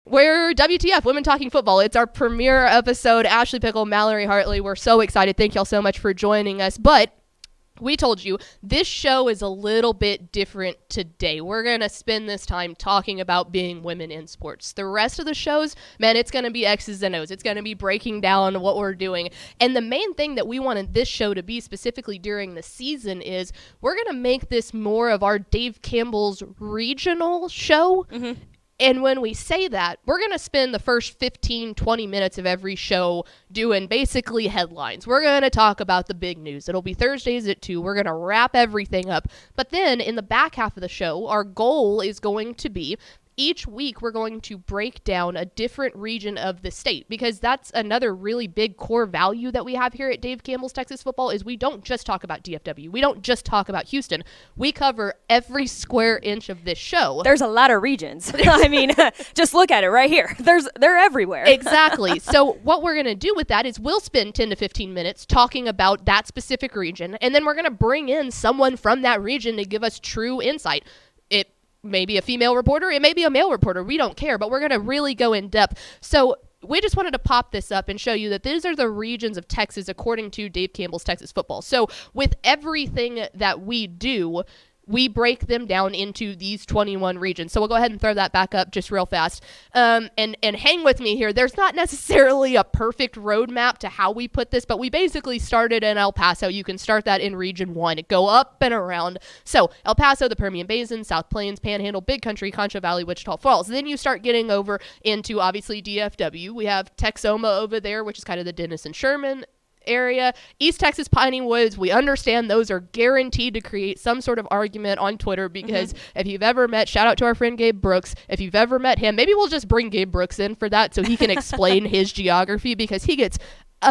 We're WTF, Women Talking Football. It's our premiere episode. Ashley Pickle, Mallory Hartley. We're so excited. Thank y'all so much for joining us. But we told you this show is a little bit different today. We're going to spend this time talking about being women in sports. The rest of the shows, man, it's going to be X's and O's. It's going to be breaking down what we're doing. And the main thing that we wanted this show to be specifically during the season is we're going to make this more of our Dave Campbell's regional show. Mm-hmm. And when we say that, we're going to spend the first 15, 20 minutes of every show doing basically headlines. We're going to talk about the big news. It'll be Thursdays at 2. We're going to wrap everything up. But then in the back half of the show, our goal is going to be each week we're going to break down a different region of the state, because that's another really big core value that we have here at Dave Campbell's Texas Football is we don't just talk about DFW. We don't just talk about Houston. We cover every square inch of this show. There's a lot of regions. I mean, just look at it right here. They're everywhere. Exactly. So what we're going to do with that is we'll spend 10 to 15 minutes talking about that specific region, and then we're going to bring in someone from that region to give us true insight. It maybe a female reporter, it may be a male reporter, we don't care, but we're going to really go in depth. So we just wanted to pop this up and show you that these are the regions of Texas according to Dave Campbell's Texas Football. So with everything that we do, we break them down into these 21 regions. So we'll go ahead and throw that back up just real fast. And hang with me here. There's not necessarily a perfect roadmap to how we put this, but we basically started in El Paso. You can start that in Region 1. Go up and around. So El Paso, the Permian Basin, South Plains, Panhandle, Big Country, Concho Valley, Wichita Falls. Then you start getting over into, obviously, DFW. We have Texoma over there, which is kind of the Dennis and Sherman area. East Texas, Piney Woods, we understand those are guaranteed to create some sort of argument on Twitter because if you've ever met, shout out to our friend Gabe Brooks, if you've ever met him, maybe we'll just bring Gabe Brooks in for that so he can explain his geography, because he gets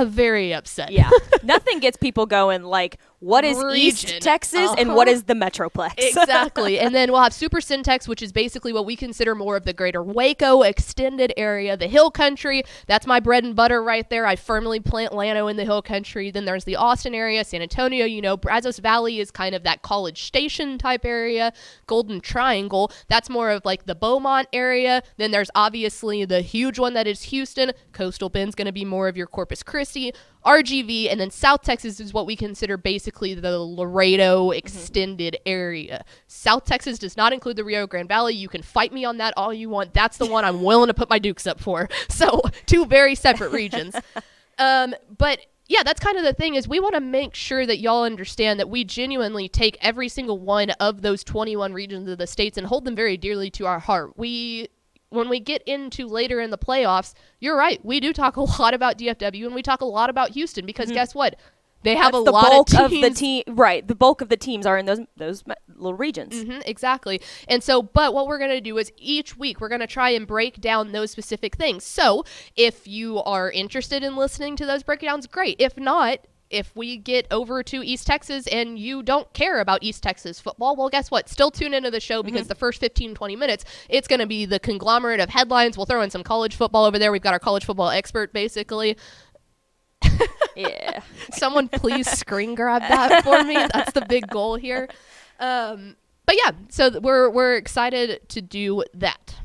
very upset. Yeah. Nothing gets people going like, what is East Texas and what is the Metroplex? Exactly. And then we'll have Super Syntax, which is basically what we consider more of the greater Waco extended area, the Hill Country. That's my bread and butter right there. I firmly plant Llano in the Hill Country. Then there's the Austin area, San Antonio, Brazos Valley is kind of that College Station type area. Golden Triangle, that's more of like the Beaumont area. Then there's obviously the huge one that is Houston. Coastal Bend's going to be more of your Corpus Christi. RGV, and then South Texas is what we consider basically the Laredo extended area. South Texas does not include the Rio Grande Valley. You can fight me on that all you want. That's the one I'm willing to put my dukes up for. So 2 very separate regions. But yeah, that's kind of the thing, is we want to make sure that y'all understand that we genuinely take every single one of those 21 regions of the states and hold them very dearly to our heart. When we get into later in the playoffs, you're right. We do talk a lot about DFW and we talk a lot about Houston because guess what? They have That's a lot of teams. Of the team, right. The bulk of the teams are in those little regions. Exactly. And so, but what we're going to do is each week we're going to try and break down those specific things. So if you are interested in listening to those breakdowns, great. If not, if we get over to East Texas and you don't care about East Texas football, well, guess what? Still tune into the show because the first 15, 20 minutes, it's going to be the conglomerate of headlines. We'll throw in some college football over there. We've got our college football expert, basically. Yeah. Someone please screen grab that for me. That's the big goal here. But yeah, so we're excited to do that.